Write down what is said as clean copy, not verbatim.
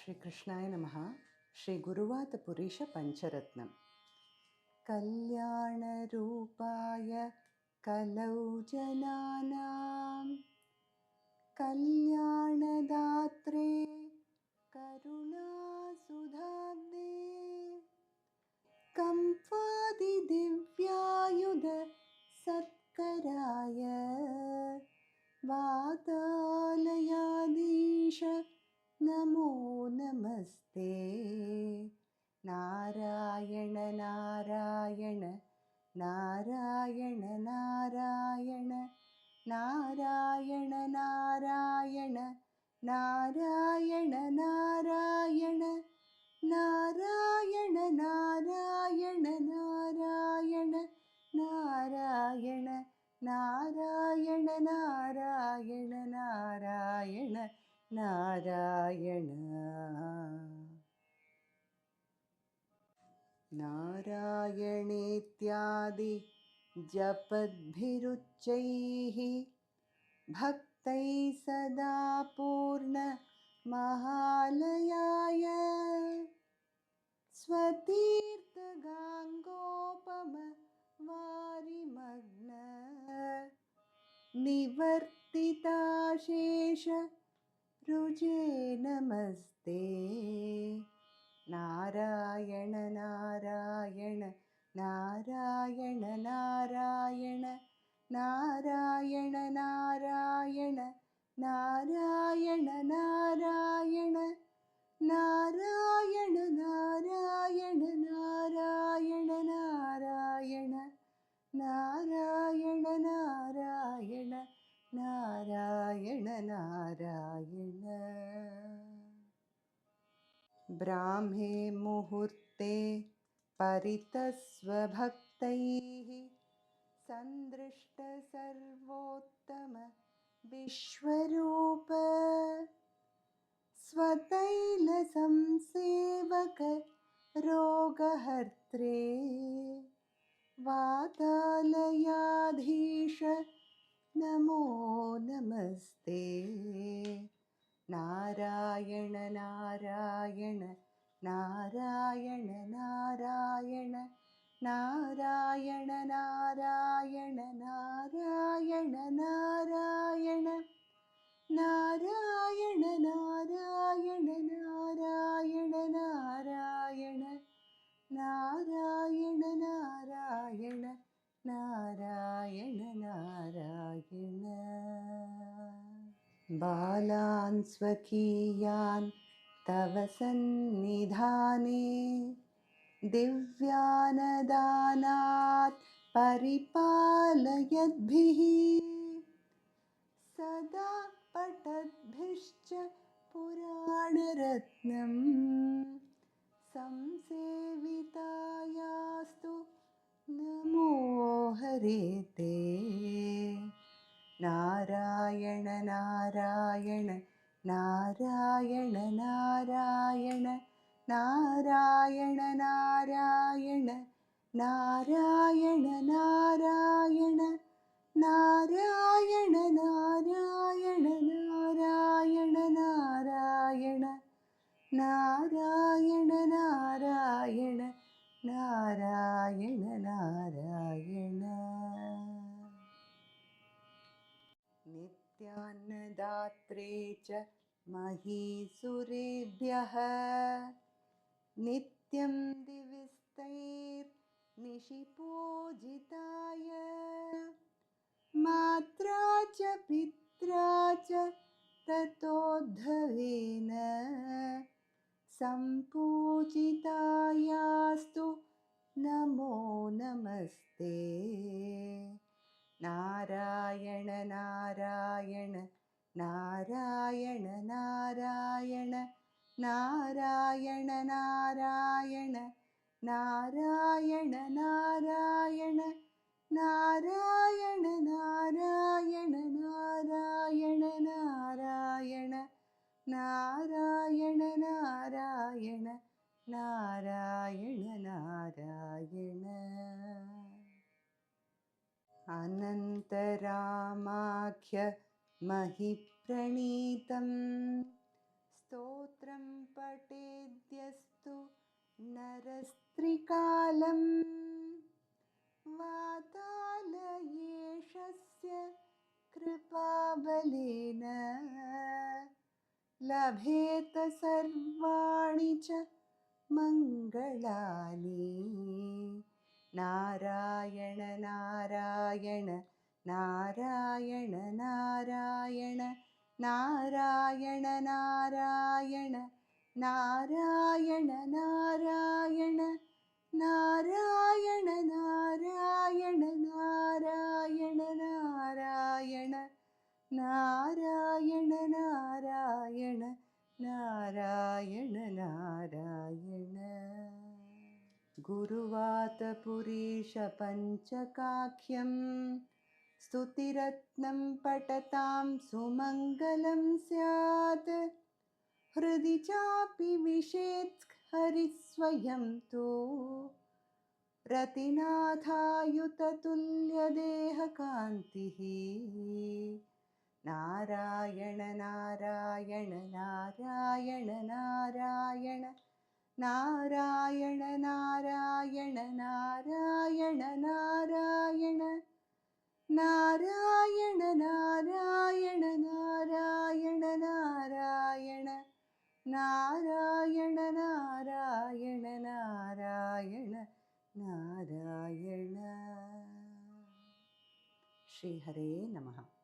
श्रीकृष्णाय नमः। श्रीगुरुवातपुरीश पञ्चरत्नम्। कल्याणरूपाय कलौ जनानां कल्याणदात्रे करुणासुधाब्दे कम्पादिदिव्यायुध सत्कराय वातालयाधीश नमो नमस्ते। नारायण नारायण नारायण नारायण नारायण नारायण नारायण नारायण नारायण नारायण नारायण नारायण नारायण नारायण नारायण नारायण नारायणेत्यादि जपद्भिरुच्चैः भक्तैः सदा पूर्ण महालयाय स्वतीर्थगाङ्गोपम वारिमग्न निवर्तिताशेष रुजे नमस्ते। नारायण नारायण नारायण नारायण नारायण नारायण नारायण नारायण नारायण नारायण नारायण नारायण नारायण नारायण नारायण नारायण। ब्राह्मे मुहूर्ते परितस्वभक्तैः सन्दृष्ट सर्वोत्तम विश्वरूप स्वतैल संसेवक रोगहर्त्रे वातालयाधीश नमो नमस्ते। नारायण नारायण नारायण नारायण नारायण नारायण नारायण नारायण नारायण नारायण नारायण नारायण नारायण नारायण नारायण नारायण। बालान् स्वकीयान् तव सन्निधाने दिव्यानदानात् परिपालयद्भिः सदा पठद्भिश्च पुराणरत्नम् संसेवितायास्तु नमो हरे ते। नारायण नारायण नारायण नारायण नारायण नारायण नारायण नारायण नारायण नारायण नारायण नारायण नारायण नारायण नारायण नारायण। नित्यान्नदात्रे च महीसुरेभ्यः नित्यं दिविस्तैर्निशिपूजिताय मात्रा च पित्रा च ततोद्धवेन सम्पूजितायास्तु नमो नमस्ते। नारायण नारायण नारायण नारायण नारायण नारायण नारायण नारायण नारायण नारायण नारायण नारायण नारायण नारायण नारायण नारायण। अनन्तरामाख्य महिप्रणीतं स्तोत्रं पठेद्यस्तु नरस्त्रिकालं वातालयेशस्य कृपाबलेन लभेत सर्वाणि च मङ्गलानि। नारायण नारायण नारायण नारायण नारायण नारायण नारायण नारायण नारायण नारायण नारायण नारायण नारायण नारायण नारायण नारायण। गुरुवातपुरीशपञ्चकाख्यं स्तुतिरत्नं पठतां सुमङ्गलं स्यात्। हृदि चापि विशेत् हरिस्वयं तु रतिनाथायुततुल्यदेहकान्तिः। नारायण नारायण नारायण नारायण नारायण नारायण नारायण नारायण नारायण नारायण नारायण नारायण नारायण नारायण नारायण नारायण। श्रीहरे नमः।